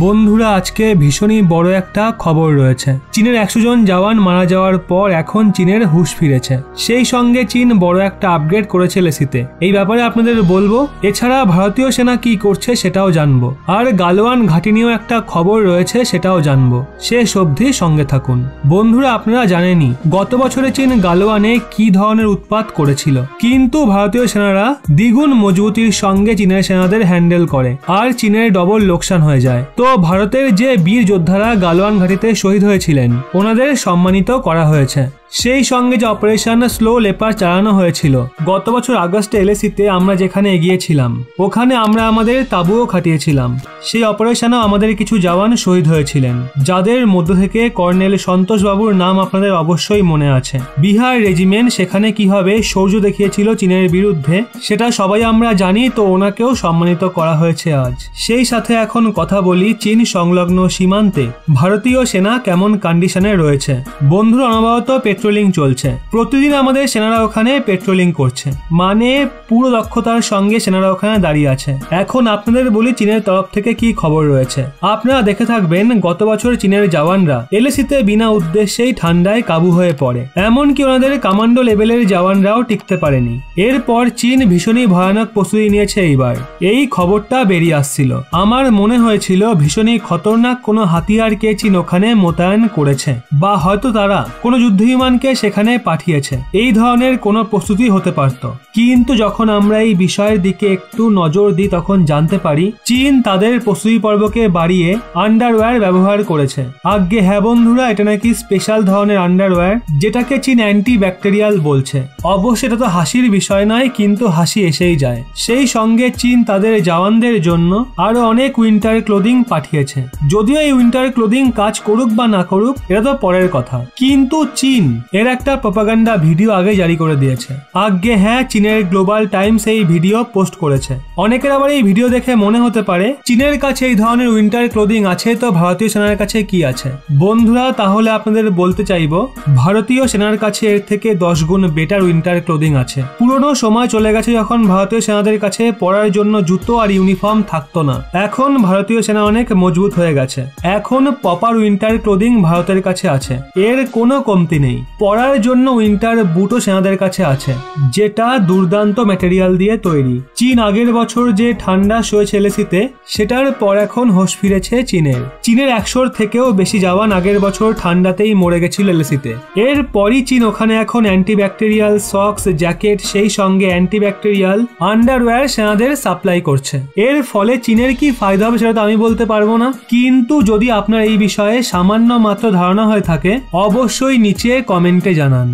বন্ধুরা আজকে ভীষণই বড় একটা খবর রয়েছে। চীনের 100 জন জওয়ান মারা যাওয়ার পর এখন চীনের হুঁশ ফিরেছে। সেই সঙ্গে চীন বড় একটা আপগ্রেড করেছে লেসিতে। এই ব্যাপারে আপনাদের বলবো। এছাড়া ভারতীয় সেনা কি করছে সেটাও জানবো। আর গালওয়ান ঘাঁটি নিয়েও একটা খবর রয়েছে, সেটাও জানবো। শেষ অবধি সঙ্গে থাকুন। বন্ধুরা আপনারা জানেনই গত বছরে চীন গালওয়ানে কি ধরনের উৎপাত করেছিল, কিন্তু ভারতীয় সেনারা দ্বিগুণ মজবুতির সঙ্গে চীনের সেনাদের হ্যান্ডেল করে আর চীনের ডবল লোকসান হয়ে যায়। তো ভারতের যে বীর যোদ্ধারা গালওয়ান ঘাটিতে শহীদ হয়েছিলেন ওনাদের সম্মানিত করা হয়েছে। সেই সঙ্গে যে অপারেশন স্লো লেপার চালানো হয়েছিল গত বছর আগস্টে এলএসিতে আমরা যেখানে এগিয়েছিলাম, ওখানে আমরা আমাদের তাঁবুও খাটিয়েছিলাম। সেই অপারেশনেও আমাদের কিছু জওয়ান শহীদ হয়েছিলেন, যাদের মধ্য থেকে কর্নেল সন্তোষ বাবুর নাম আপনাদের অবশ্যই মনে আছে। বিহার রেজিমেন্ট সেখানে কিভাবে শৌর্য দেখিয়েছিল চীনের বিরুদ্ধে সেটা সবাই আমরা জানি। তো ওনাকেও সম্মানিত করা হয়েছে আজ। সেই সাথে এখন কথা বলি চীন সংলগ্ন সীমান্তে ভারতীয় সেনা কেমন কন্ডিশনে রয়েছে। বন্ধুরা অনবরত পেট্রোলিং চলছে, প্রতিদিন আমাদের সেনারা ওখানে পেট্রোলিং করছে, মানে পুরো দক্ষতার সঙ্গে সেনারা ওখানে দাঁড়িয়ে আছে। এখন আপনাদের বলি চীনের তরফ থেকে কি খবর রয়েছে। আপনারা দেখে থাকবেন গত বছর চীনের জওয়ানরা এলএসিতে বিনা উদ্দেশ্যেই ঠান্ডায় কাবু হয়ে পড়ে, এমনকি ওনাদের কমান্ডো লেভেলের জওয়ানরাও টিকতে পারেনি। এরপর চীন ভীষণই ভয়ানক প্রস্তুতি নিয়েছে। এইবার এই খবরটা বেরিয়ে আসছিল, আমার মনে হয়েছিল ভীষণই খতরনাক কোনো হাতিয়ারকে চীন ওখানে মোতায়েন করেছে, বা হয়তো তারা কোনো যুদ্ধবিমানকে সেখানে পাঠিয়েছে। এই ধরনের কোনো প্রস্তুতি হতে পারত, কিন্তু যখন আমরা এই বিষয়ের দিকে একটু নজর দিই তখন জানতে পারি চীন তাদের প্রস্তুতি পর্বকে বাড়িয়ে আন্ডারওয়্যার ব্যবহার করেছে। আজ্ঞে হ্যাঁ বন্ধুরা, এটা নাকি স্পেশাল ধরনের আন্ডারওয়্যার যেটাকে চীন অ্যান্টি ব্যাকটেরিয়াল বলছে। অবশ্যই এটা তো হাসির বিষয় নয়, কিন্তু হাসি এসেই যায়। সেই সঙ্গে চীন তাদের জওয়ানদের জন্য আরো অনেক উইন্টার ক্লোদিং পাঠিয়েছে। যদিও এই উইন্টার ক্লোদিং কাজ করুক বা না করুক এটা তো পরের কথা, কিন্তু চীন এর একটা প্রপাগান্ডা ভিডিও আগে জারি করে দিয়েছে। আজ্ঞে হ্যাঁ, চীনের গ্লোবাল টাইমস এই ভিডিও পোস্ট করেছে। অনেকের আবার এই ভিডিও দেখে মনে হতে পারে চীনের কাছে এই ধরনের উইন্টার ক্লোদিং আছে, তো ভারতীয় সেনার কাছে কি আছে। বন্ধুরা তাহলে আপনাদের বলতে চাইবো ভারতীয় সেনার কাছে এর থেকে 10 গুণ বেটার উইন্টার ক্লোদিং আছে। পুরনো সময় চলে গেছে যখন ভারতীয় সেনাদের কাছে পরার জন্য জুতো আর ইউনিফর্ম থাকতো না। এখন ভারতীয় সেনা অনেক মজবুত হয়ে গেছে। এখন প্রপার উইন্টার ক্লোদিং ভারতের কাছে আছে, এর কোনো কমতি নেই। পরার জন্য উইন্টার বুটও সেনাদের কাছে আছে, যেটা দুর্দান্ত ম্যাটেরিয়াল দিয়ে তৈরি। চীন আগের বছর যে ঠান্ডা সয়েছে এলএসিতে সেটার পর এখন হোশ ফিরেছে চীনের। 100 থেকেও বেশি জওয়ান আগের বছর ঠান্ডাতেই মরে গেছিল এলএসিতে। এরপরই চীন ওখানে এখন অ্যান্টিব্যাকটেরিয়াল সক্স, জ্যাকেট, সেই সঙ্গে অ্যান্টিব্যাকটেরিয়াল আন্ডারওয়্যার সেনাদের সাপ্লাই করছে। এর ফলে চীনের কি ফায়দা হবে সেটা তো আমি বলতে পারবো না, কিন্তু যদি আপনার এই বিষয়ে সামান্য মাত্র ধারণা হয়ে থাকে অবশ্যই নিচে কমেন্টে জানান।